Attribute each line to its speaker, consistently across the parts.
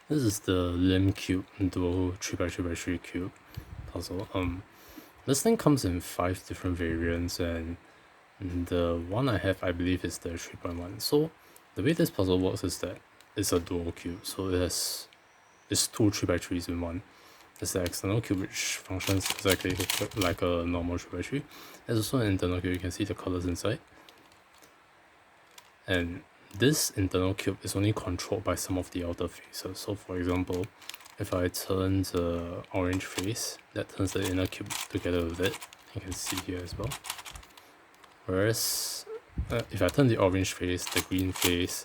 Speaker 1: This is the limCube dual 3x3x3 cube puzzle. This thing comes in 5 different variants, and the one I have, I believe, is the 3.1. So the way this puzzle works is that it's a dual cube, so it's 2 3x3s in one. It's the external cube, which functions exactly like a normal 3x3. There's also an internal cube. You can see the colors inside, and this internal cube is only controlled by some of the outer faces. So for example, if I turn the orange face, that turns the inner cube together with it. You can see here as well. Whereas if I turn the orange face, the green face,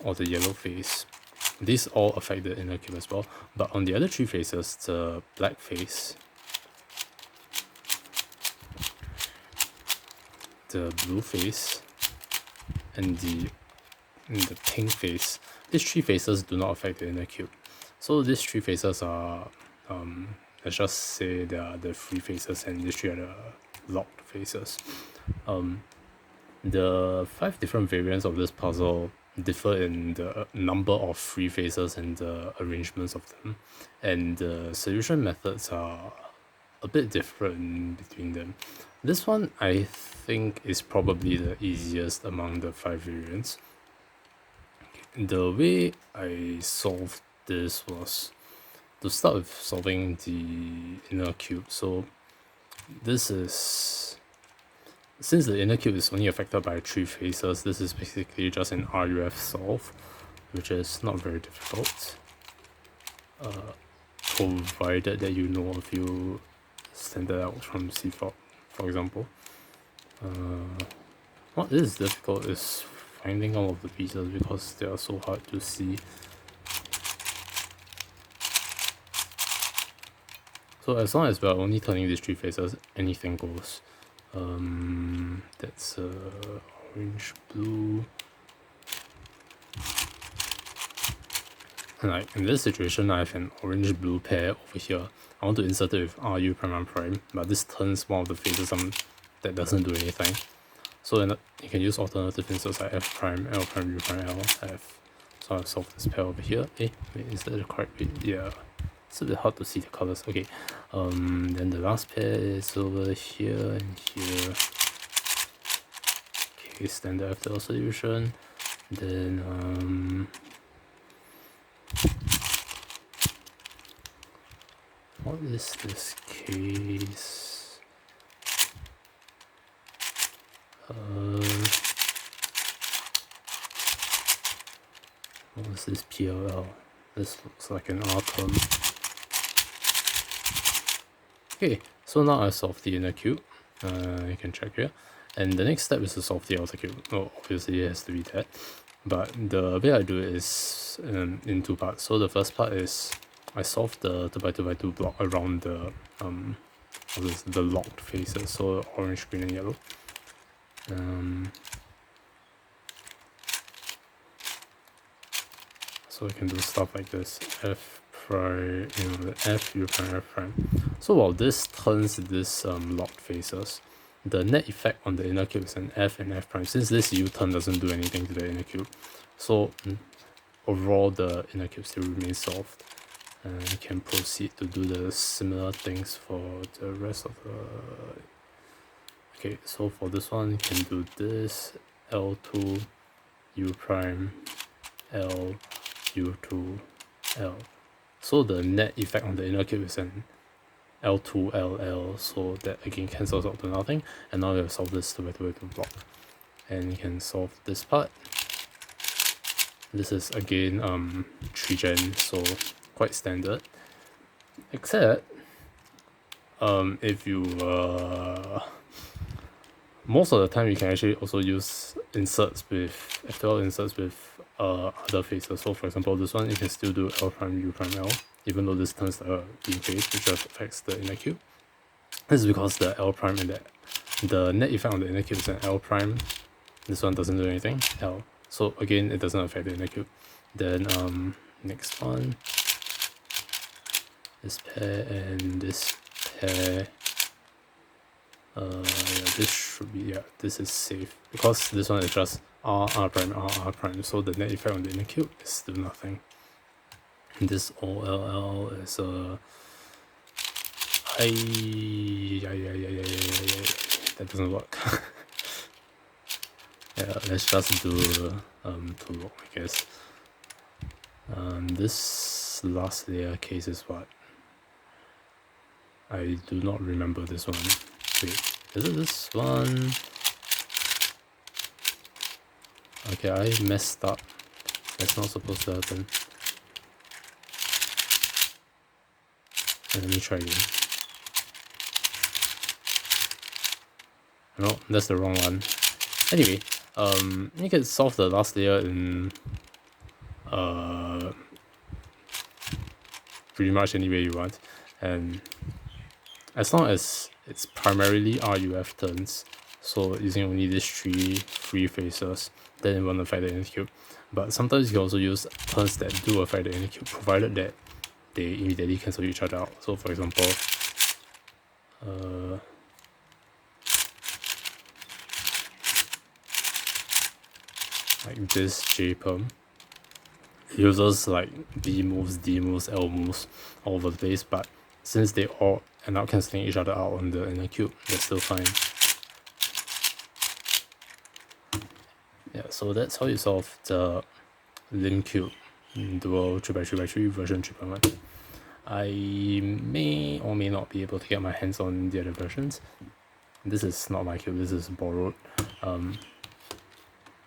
Speaker 1: or the yellow face, these all affect the inner cube as well. But on the other 3 faces, the black face, the blue face, and the pink face, these 3 faces do not affect the inner cube. So these 3 faces are, let's just say they are the free faces, and these 3 are the locked faces. The 5 different variants of this puzzle differ in the number of free faces and the arrangements of them, and the solution methods are a bit different between them. This one I think is probably the easiest among the 5 variants. The way I solved this was to start with solving the inner cube. So this is, since the inner cube is only affected by 3 faces, this is basically just an RUF solve, which is not very difficult, provided that you know a few standard out from CFOP, for example. What is difficult is finding all of the pieces because they are so hard to see. So as long as we are only turning these 3 faces, anything goes. That's orange, blue. And like in this situation, I have an orange-blue pair over here. I want to insert it with RU prime prime, but this turns one of the faces that doesn't do anything. So you can use alternative inserts like F prime, L prime, U prime, L, F. So I've solved this pair over here. Wait, is that the correct way? Yeah. It's a bit hard to see the colors. Okay. Then the last pair is over here and here. Okay, standard FTL solution. Then what is this case? What is this PLL? This looks like an R term. Okay, so now I solved the inner cube. You can check here. And the next step is to solve the outer cube. Oh, obviously it has to be that. But the way I do it is in 2 parts. So the first part is I solve the 2x2x2 block around the locked faces, so orange, green, and yellow. So I can do stuff like this: F prime, F, U prime, F prime. So while this turns this locked faces, the net effect on the inner cube is an F and F prime, since this U-turn doesn't do anything to the inner cube. So overall, the inner cube still remains solved. And you can proceed to do the similar things for the rest of the... Okay, so for this one, you can do this: L2, U prime, L, U2, L. So the net effect on the inner cube is an L2, LL, so that again cancels out to nothing. And now we have solved this 2x2x2 block. And you can solve this part. This is again 3gen, so quite standard. Except if you most of the time you can actually also use inserts with FTL inserts with other faces. So for example, this one you can still do L prime, U prime, L, even though this turns the green face, which affects the inner cube. This is because the L prime and the net effect on the inner cube is an L prime. This one doesn't do anything, L. So again, it doesn't affect the inner cube. Then next one, this pair and this pair. Yeah, this should be, yeah, this is safe because this one is just R, R prime, R, R prime. So the net effect on the inner cube is still nothing. And this OLL is that doesn't work. Yeah, let's just do two, I guess. This last layer case is what? I do not remember this one. Wait, is it this one? Okay, I messed up. That's not supposed to happen. Let me try again. No, that's the wrong one. Anyway, you can solve the last layer in pretty much any way you want, and as long as it's primarily RUF turns, so using only these three free faces, then it won't affect the inner cube. But sometimes you can also use turns that do affect the inner cube, provided that they immediately cancel each other out. So for example, like this J perm uses like B moves, D moves, L moves all over the place, but since they all end up cancelling each other out on the inner cube, that's still fine. Yeah, so that's how you solve the limCube dual 3x3x3 version 3.1. I may or may not be able to get my hands on the other versions. This is not my cube, this is borrowed.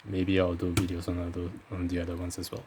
Speaker 1: Maybe I'll do videos on the other ones as well.